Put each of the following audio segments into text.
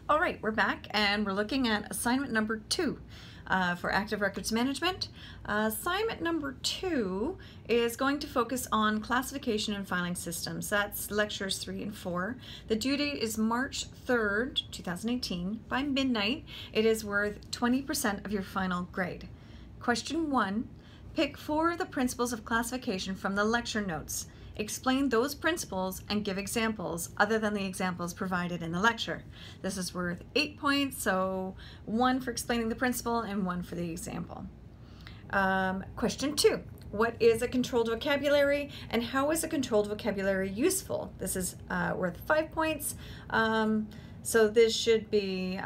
All right, we're back and we're looking at assignment number 2 for active records management. Assignment number 2 is going to focus on classification and filing systems. That's lectures 3 and 4. The due date is March 3rd, 2018. By midnight, it is worth 20% of your final grade. Question 1, pick 4 of the principles of classification from the lecture notes. Explain those principles and give examples other than the examples provided in the lecture. This is worth 8 points, so 1 for explaining the principle and 1 for the example. Question 2. What is a controlled vocabulary and how is a controlled vocabulary useful? This is worth 5 points. So this should be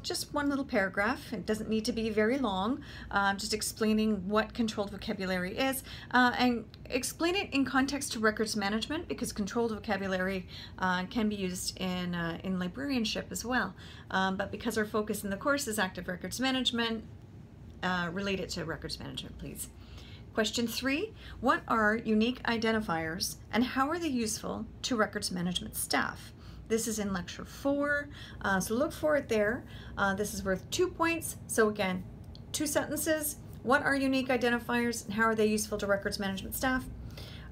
just one little paragraph. It doesn't need to be very long, just explaining what controlled vocabulary is and explain it in context to records management, because controlled vocabulary can be used in librarianship as well. But because our focus in the course is active records management, relate it to records management, please. Question 3, what are unique identifiers and how are they useful to records management staff? This is in lecture 4, so look for it there. This is worth 2 points. So again, 2 sentences. What are unique identifiers and how are they useful to records management staff?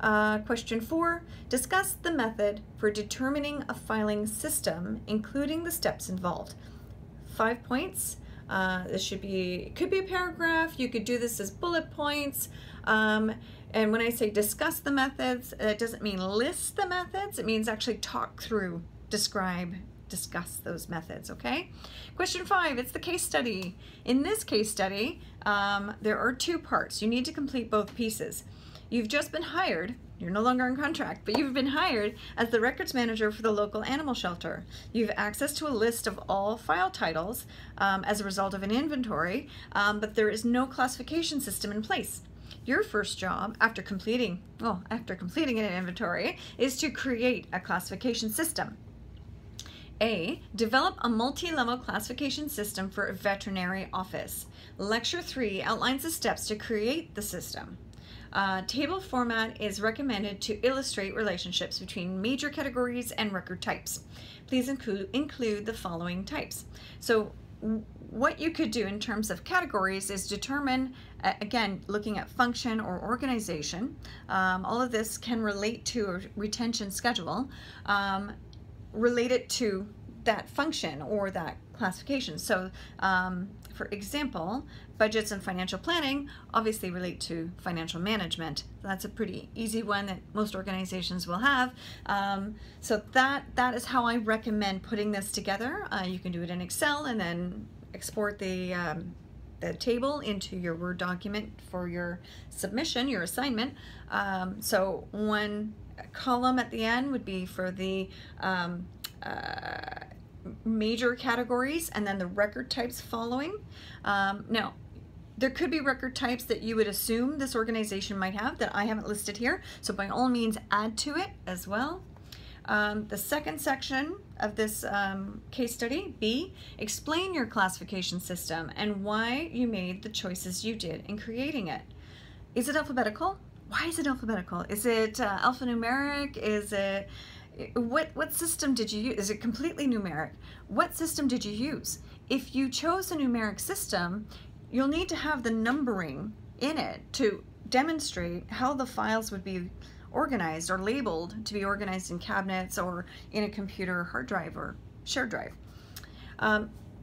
Question 4, discuss the method for determining a filing system, including the steps involved. 5 points. This could be a paragraph. You could do this as bullet points. And when I say discuss the methods, it doesn't mean list the methods. It means actually talk through, describe, discuss those methods, okay? Question 5, it's the case study. In this case study, there are 2 parts. You need to complete both pieces. You've just been hired, you're no longer on contract, but you've been hired as the records manager for the local animal shelter. You have access to a list of all file titles as a result of an inventory, but there is no classification system in place. Your first job after completing an inventory is to create a classification system. A, develop a multi-level classification system for a veterinary office. Lecture 3 outlines the steps to create the system. Table format is recommended to illustrate relationships between major categories and record types. Please include the following types. So what you could do in terms of categories is determine, again, looking at function or organization. All of this can relate to a retention schedule. Relate it to that function or that classification. So for example, budgets and financial planning obviously relate to financial management. That's a pretty easy one that most organizations will have. So that is how I recommend putting this together. You can do it in Excel and then export the table into your Word document for your submission, your assignment. So one column at the end would be for the major categories and then the record types following. Now, there could be record types that you would assume this organization might have that I haven't listed here, so by all means add to it as well. The second section of this case study, B, explain your classification system and why you made the choices you did in creating it. Is it alphabetical? Why is it alphabetical? Is it alphanumeric? Is it, what system did you use? Is it completely numeric? What system did you use? If you chose a numeric system, you'll need to have the numbering in it to demonstrate how the files would be organized or labeled to be organized in cabinets or in a computer hard drive or shared drive.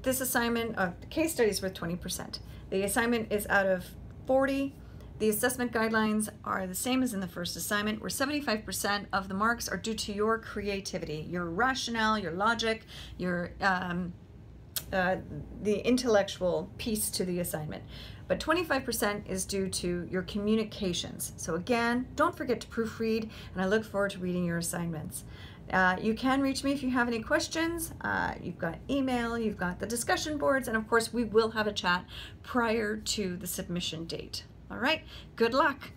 This assignment, the case study is worth 20%. The assignment is out of 40. The assessment guidelines are the same as in the first assignment, where 75% of the marks are due to your creativity, your rationale, your logic, your the intellectual piece to the assignment. But 25% is due to your communications. So again, don't forget to proofread, and I look forward to reading your assignments. You can reach me if you have any questions. You've got email, you've got the discussion boards, and of course we will have a chat prior to the submission date. All right, good luck.